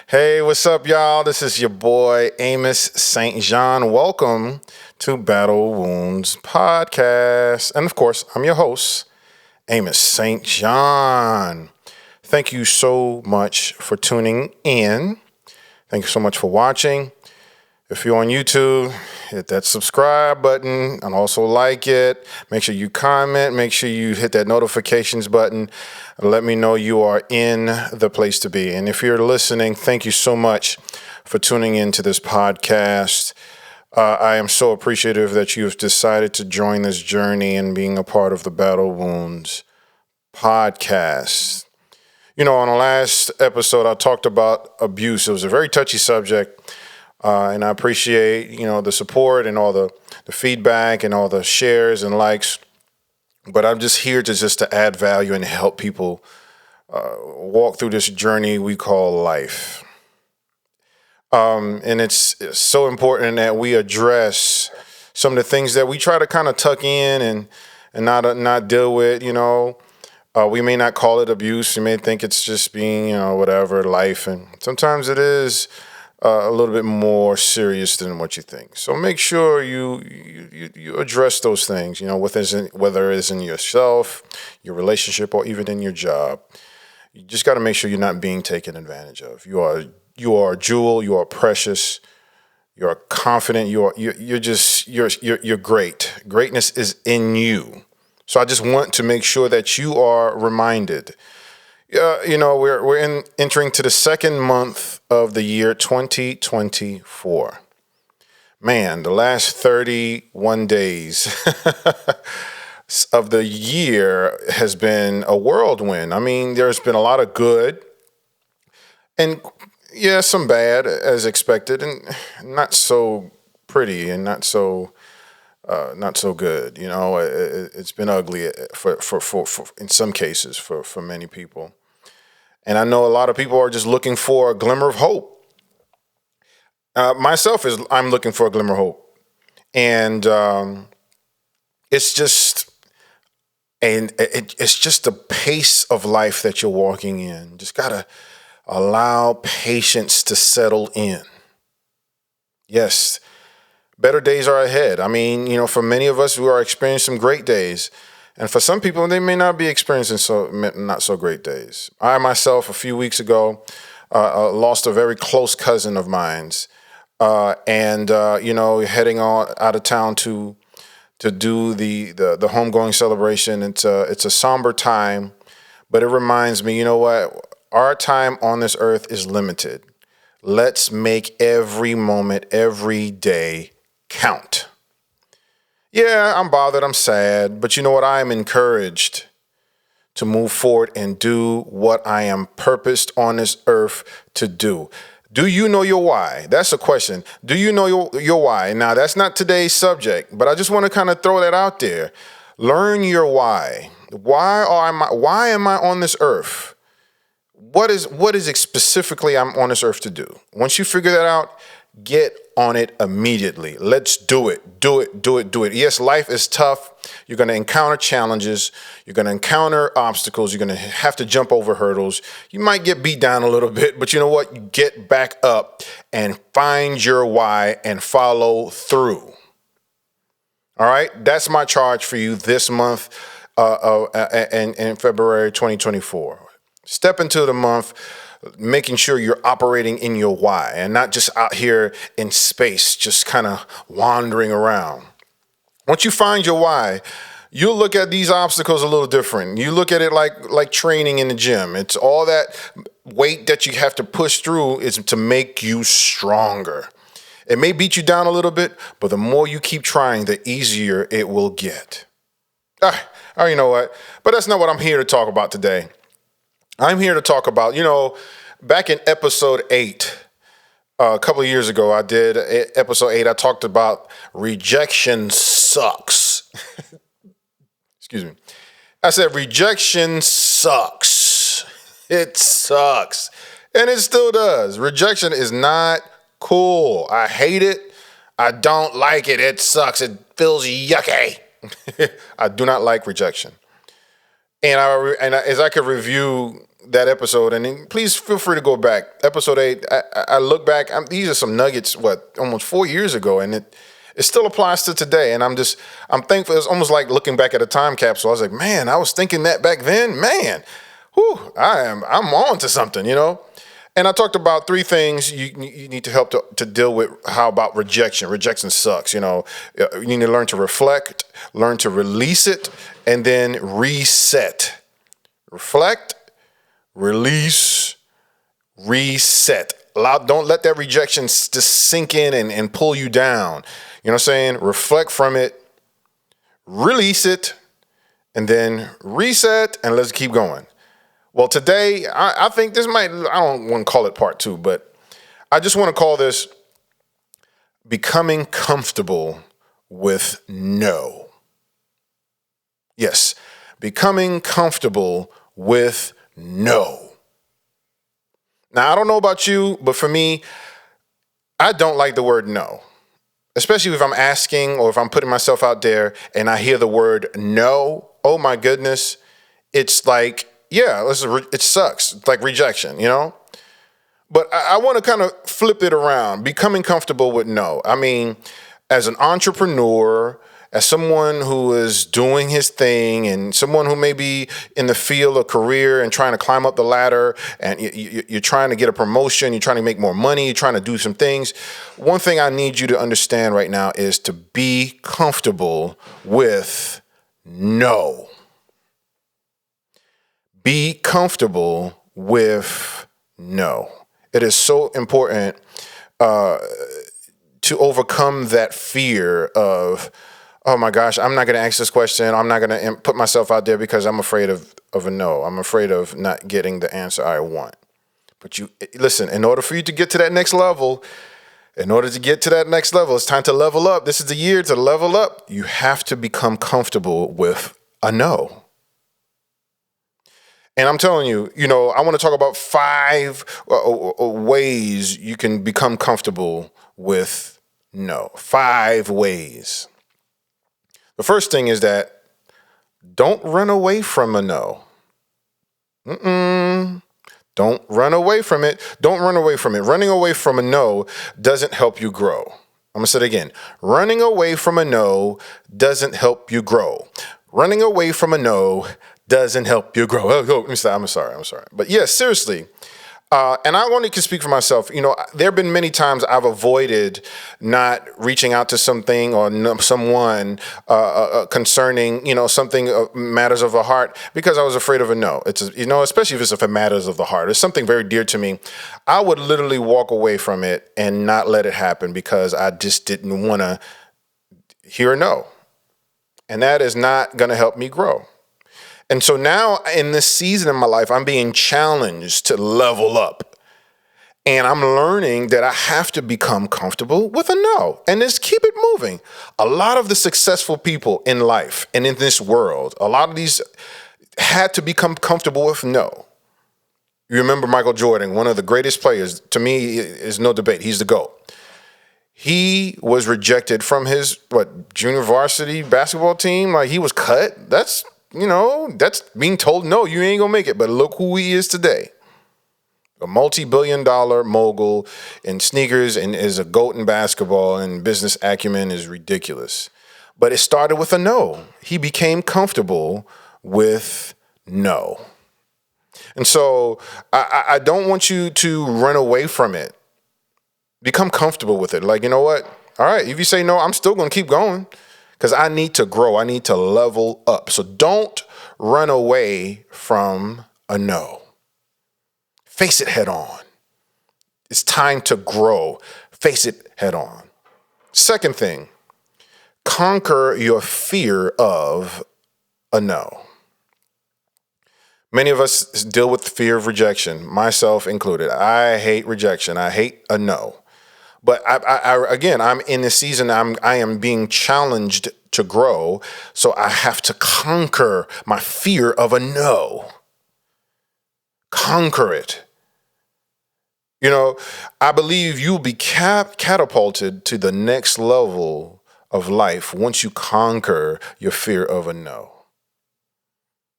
Hey, what's up, y'all? This is your boy Amos St. John. Welcome to Battle Wounds Podcast. And of course, I'm your host, Amos St. John. Thank you so much for tuning in. Thank you so much for watching. If you're on YouTube, hit that subscribe button and also like it. Make sure you comment. Make sure you hit that notifications button. Let me know you are in the place to be. And if you're listening, thank you so much for tuning into this podcast. I am so appreciative that you've decided to join this journey and being a part of the Battle Wounds podcast. You know, on the last episode, I talked about abuse. It was a very touchy subject. And I appreciate, the support and all the feedback and all the shares and likes. But I'm just here to add value and help people walk through this journey we call life. And it's so important that we address some of the things that we try to kind of tuck in and not deal with, we may not call it abuse. You may think it's just being, whatever, life. And sometimes it is a little bit more serious than what you think. So make sure you address those things, whether it's in yourself, your relationship, or even in your job. You just got to make sure you're not being taken advantage of. You are a jewel. You are precious. You are confident. You're great. Greatness is in you. So I just want to make sure that you are reminded. We're entering to the second month of the year 2024. Man, the last 31 days of the year has been a whirlwind. I mean, there's been a lot of good and, some bad as expected, and not so pretty and not so good. It's been ugly for in some cases for many people. And I know a lot of people are just looking for a glimmer of hope. I'm looking for a glimmer of hope. And it's just the pace of life that you're walking in. Just got to allow patience to settle in. Yes, better days are ahead. I mean, for many of us, we are experiencing some great days. And for some people, they may not be experiencing not so great days. I myself, a few weeks ago, lost a very close cousin of mine's, and heading out of town to do the homegoing celebration. It's a somber time, but it reminds me, you know what? Our time on this earth is limited. Let's make every moment, every day count. Yeah, I'm bothered, I'm sad, but you know what? I am encouraged to move forward and do what I am purposed on this earth to do. Do you know your why? That's a question. Do you know your why? Now, that's not today's subject, but I just want to kind of throw that out there. Learn your why. Why am I on this earth? What is it specifically I'm on this earth to do? Once you figure that out, get on it immediately. Let's do it. Do it. Yes, life is tough. You're going to encounter challenges. You're going to encounter obstacles. You're going to have to jump over hurdles. You might get beat down a little bit, but you know what? You get back up and find your why and follow through. All right? That's my charge for you this month in February 2024. Step into the month making sure you're operating in your why and not just out here in space, just kind of wandering around. Once you find your why, you'll look at these obstacles a little different. You look at it like training in the gym. It's all that weight that you have to push through is to make you stronger. It may beat you down a little bit, but the more you keep trying, the easier it will get. You know what? But that's not what I'm here to talk about today. I'm here to talk about, back in episode 8, a couple of years ago, I did episode 8. I talked about rejection sucks. Excuse me. I said rejection sucks. It sucks. And it still does. Rejection is not cool. I hate it. I don't like it. It sucks. It feels yucky. I do not like rejection. And as I could review that episode, and then please feel free to go back. Episode 8. I look back. These are some nuggets. Almost 4 years ago, and it still applies to today. And I'm thankful. It's almost like looking back at a time capsule. I was like, man, I was thinking that back then. Man, whew, I'm on to something, And I talked about 3 things you need to help to deal with. How about rejection? Rejection sucks. You need to learn to reflect, learn to release it, and then reset. Reflect, release, reset. Don't let that rejection just sink in and pull you down. You know what I'm saying? Reflect from it, release it, and then reset, and let's keep going. Well, today, I think this I don't want to call it part 2, but I just want to call this becoming comfortable with no. Yes, becoming comfortable with no. Now, I don't know about you, but for me, I don't like the word no, especially if I'm asking or if I'm putting myself out there and I hear the word no. Oh, my goodness. It's like, yeah, it sucks. It's like rejection, But I want to kind of flip it around, becoming comfortable with no. I mean, as an entrepreneur, as someone who is doing his thing and someone who may be in the field of career and trying to climb up the ladder and you're trying to get a promotion, you're trying to make more money, you're trying to do some things. One thing I need you to understand right now is to be comfortable with no. Be comfortable with no. It is so important to overcome that fear of, oh my gosh, I'm not going to ask this question. I'm not going to put myself out there because I'm afraid of a no. I'm afraid of not getting the answer I want. But listen, in order for you to get to that next level, it's time to level up. This is the year to level up. You have to become comfortable with a no. And I'm telling you, I want to talk about 5 ways you can become comfortable with no. 5 ways. The first thing is that don't run away from a no. Don't run away from it. Don't run away from it. Running away from a no doesn't help you grow. I'm going to say it again. Running away from a no doesn't help you grow. Running away from a no doesn't help you grow. Let me stop. I'm sorry. But yeah, seriously. And I only can speak for myself. There have been many times I've avoided not reaching out to something or someone concerning, something matters of the heart because I was afraid of a no. It's, especially if it matters of the heart. It's something very dear to me. I would literally walk away from it and not let it happen because I just didn't want to hear a no. And that is not going to help me grow. And so now in this season in my life, I'm being challenged to level up. And I'm learning that I have to become comfortable with a no and just keep it moving. A lot of the successful people in life and in this world, a lot of these had to become comfortable with no. You remember Michael Jordan, one of the greatest players, to me, is no debate. He's the GOAT. He was rejected from his, junior varsity basketball team. Like, he was cut. That's being told, no, you ain't gonna make it. But look who he is today. A multi-billion-dollar mogul in sneakers and is a GOAT in basketball, and business acumen is ridiculous. But it started with a no. He became comfortable with no. And so I don't want you to run away from it. Become comfortable with it. Like, you know what? All right, if you say no, I'm still going to keep going because I need to grow. I need to level up. So don't run away from a no. Face it head on. It's time to grow. Face it head on. Second thing, conquer your fear of a no. Many of us deal with the fear of rejection, myself included. I hate rejection. I hate a no. But I'm in this season, I am being challenged to grow, so I have to conquer my fear of a no. Conquer it. I believe you'll be catapulted to the next level of life once you conquer your fear of a no.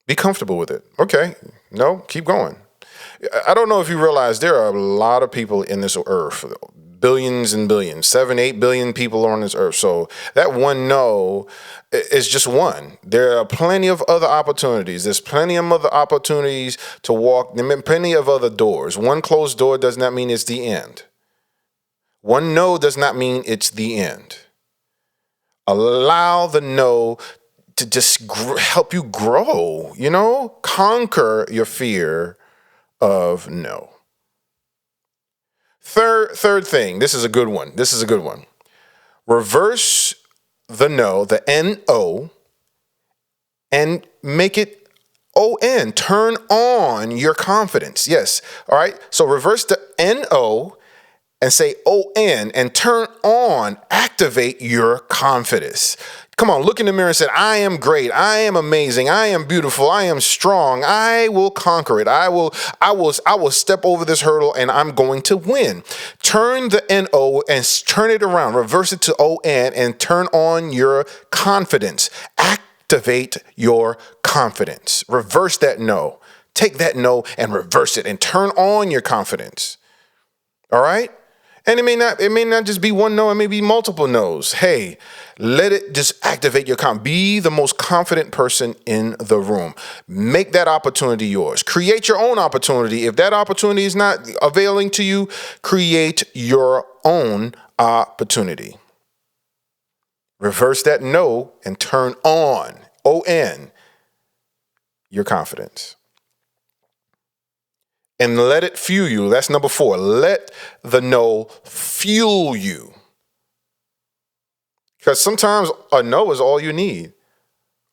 Be comfortable with it. Okay, no, keep going. I don't know if you realize there are a lot of people in this earth, billions and billions, 7, 8 billion people on this earth. So that one no is just one. There are plenty of other opportunities. There's plenty of other opportunities to walk. There are plenty of other doors. One closed door does not mean it's the end. One no does not mean it's the end. Allow the no to just help you grow, conquer your fear of no. Third thing, this is a good one. Reverse the no, the N-O, and make it O-N. Turn on your confidence. Yes. All right. So reverse the N-O and say O-N and turn on, activate your confidence. Come on, look in the mirror and say, I am great. I am amazing. I am beautiful. I am strong. I will conquer it. I will step over this hurdle and I'm going to win. Turn the N-O and turn it around. Reverse it to O-N and turn on your confidence. Activate your confidence. Reverse that no. Take that no and reverse it and turn on your confidence. All right? And it may not just be one no, it may be multiple no's. Hey, let it just activate your confidence. Be the most confident person in the room. Make that opportunity yours. Create your own opportunity. If that opportunity is not availing to you, create your own opportunity. Reverse that no and turn on, O-N, your confidence. And let it fuel you. That's number 4. Let the no fuel you. Because sometimes a no is all you need.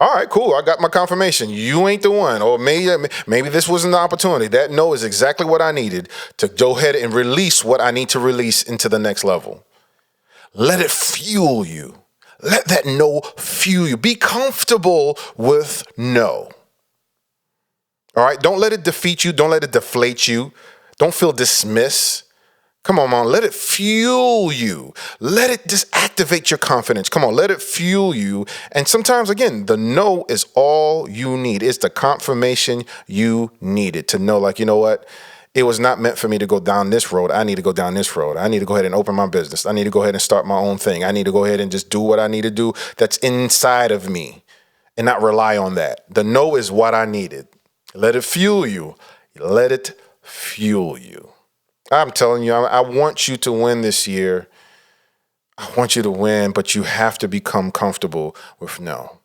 All right, cool. I got my confirmation. You ain't the one. Or maybe this wasn't the opportunity. That no is exactly what I needed to go ahead and release what I need to release into the next level. Let it fuel you. Let that no fuel you. Be comfortable with no. All right, don't let it defeat you. Don't let it deflate you. Don't feel dismissed. Come on, man. Let it fuel you. Let it just activate your confidence. Come on, let it fuel you. And sometimes, again, the no is all you need. It's the confirmation you needed to know, like, you know what? It was not meant for me to go down this road. I need to go down this road. I need to go ahead and open my business. I need to go ahead and start my own thing. I need to go ahead and just do what I need to do that's inside of me and not rely on that. The no is what I needed. Let it fuel you. Let it fuel you. I'm telling you, I want you to win this year. I want you to win, but you have to become comfortable with no.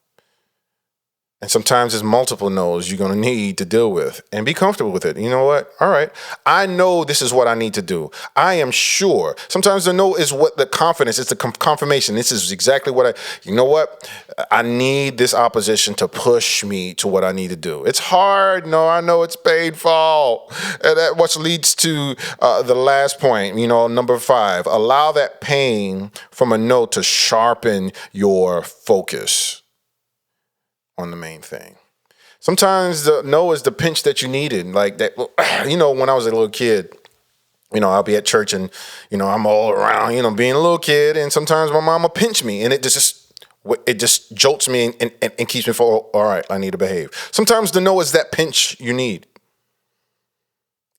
And sometimes there's multiple no's you're going to need to deal with and be comfortable with it. You know what? All right. I know this is what I need to do. I am sure. Sometimes the no is what the confidence, it's the confirmation. This is exactly what you know what? I need this opposition to push me to what I need to do. It's hard. No, I know it's painful. And that which leads to the last point, number 5, allow that pain from a no to sharpen your focus on the main thing. Sometimes the no is the pinch that you needed. Like that, when I was a little kid, I'll be at church and, I'm all around, being a little kid. And sometimes my mama pinch me and it just jolts me and keeps me all right, I need to behave. Sometimes the no is that pinch you need.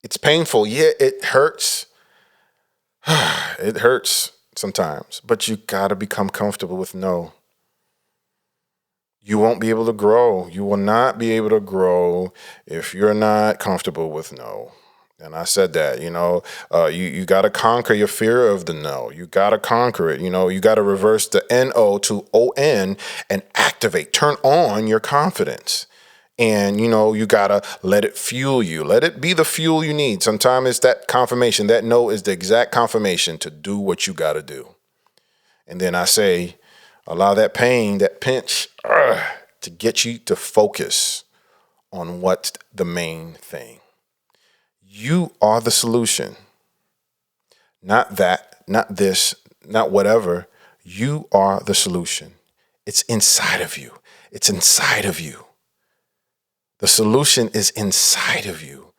It's painful. Yeah, it hurts. It hurts sometimes, but you got to become comfortable with no. You won't be able to grow. You will not be able to grow if you're not comfortable with no. And I said that, you got to conquer your fear of the no. You got to conquer it. You got to reverse the N-O to O-N and activate, turn on your confidence. And, you got to let it fuel you. Let it be the fuel you need. Sometimes it's that confirmation. That no is the exact confirmation to do what you got to do. And then I say, allow that pain, that pinch, to get you to focus on what's the main thing. You are the solution. Not that, not this, not whatever. You are the solution. It's inside of you. It's inside of you. The solution is inside of you.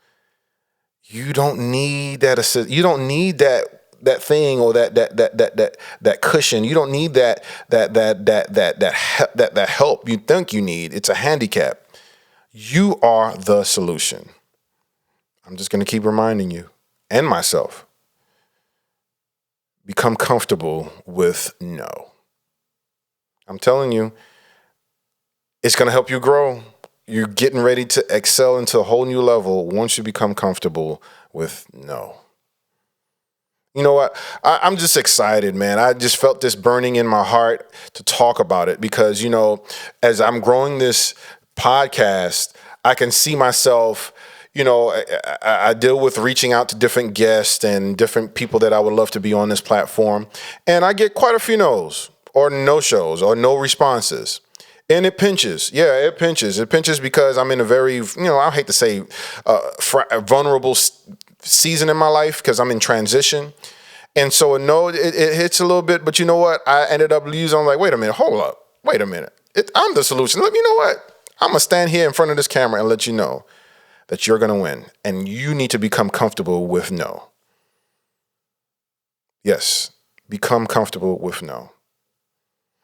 You don't need that. You don't need that thing or that cushion. You don't need that help you think you need. It's a handicap. You are the solution. I'm just going to keep reminding you and myself, become comfortable with no. I'm telling you, it's going to help you grow. You're getting ready to excel into a whole new level once you become comfortable with no. You know what? I'm just excited, man. I just felt this burning in my heart to talk about it because, as I'm growing this podcast, I can see myself, I deal with reaching out to different guests and different people that I would love to be on this platform. And I get quite a few no's or no shows or no responses. And it pinches. Yeah, it pinches. It pinches because I'm in a very, I hate to say vulnerable season in my life because I'm in transition. And so it hits a little bit, but you know what? I ended up losing. I'm like, wait a minute, hold up. Wait a minute. I'm the solution. Let me know what? I'm going to stand here in front of this camera and let you know that you're going to win. And you need to become comfortable with no. Yes, become comfortable with no.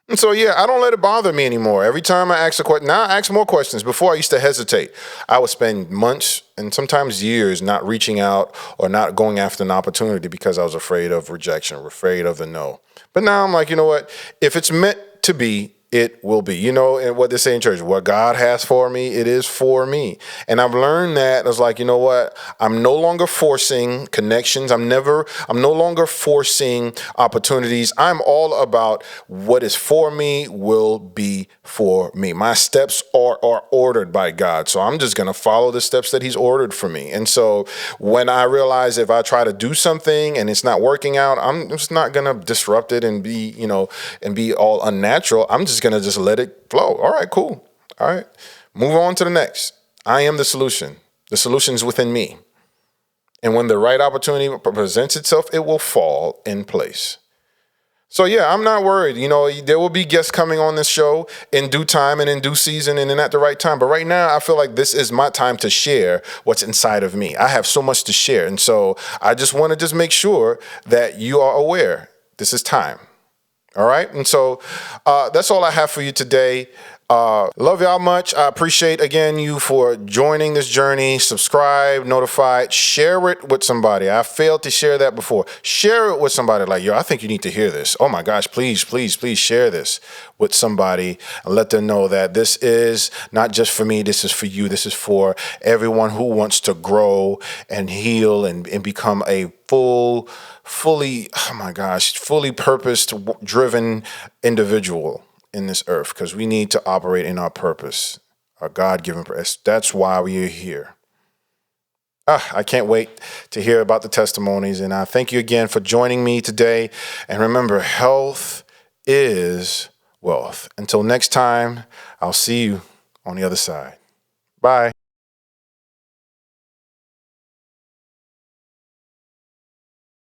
And so, I don't let it bother me anymore. Every time I ask a question, now I ask more questions. Before I used to hesitate. I would spend months and sometimes years not reaching out or not going after an opportunity because I was afraid of rejection, afraid of the no. But now I'm like, you know what? If it's meant to be, it will be. And what they say in church, what God has for me, it is for me. And I've learned that. I was like, you know what? I'm no longer forcing connections. I'm no longer forcing opportunities. I'm all about what is for me will be for me. My steps are ordered by God. So I'm just going to follow the steps that he's ordered for me. And so when I realize if I try to do something and it's not working out, I'm just not going to disrupt it and be, and be all unnatural. I'm just going to just let it flow. All right, cool. All right. Move on to the next. I am the solution. The solution is within me. And when the right opportunity presents itself, it will fall in place. So, I'm not worried. There will be guests coming on this show in due time and in due season and at the right time. But right now, I feel like this is my time to share what's inside of me. I have so much to share. And so I just want to make sure that you are aware. This is time. All right. And so that's all I have for you today. Love y'all much. I appreciate, again, you for joining this journey. Subscribe, notified, share it with somebody. I failed to share that before. Share it with somebody like, I think you need to hear this. Oh my gosh, please, please, please share this with somebody and let them know that this is not just for me. This is for you. This is for everyone who wants to grow and heal and become a fully purposed, driven individual in this earth, because we need to operate in our purpose, our God-given purpose. That's why we are here. I can't wait to hear about the testimonies, and I thank you again for joining me today. And remember, health is wealth. Until next time, I'll see you on the other side. Bye.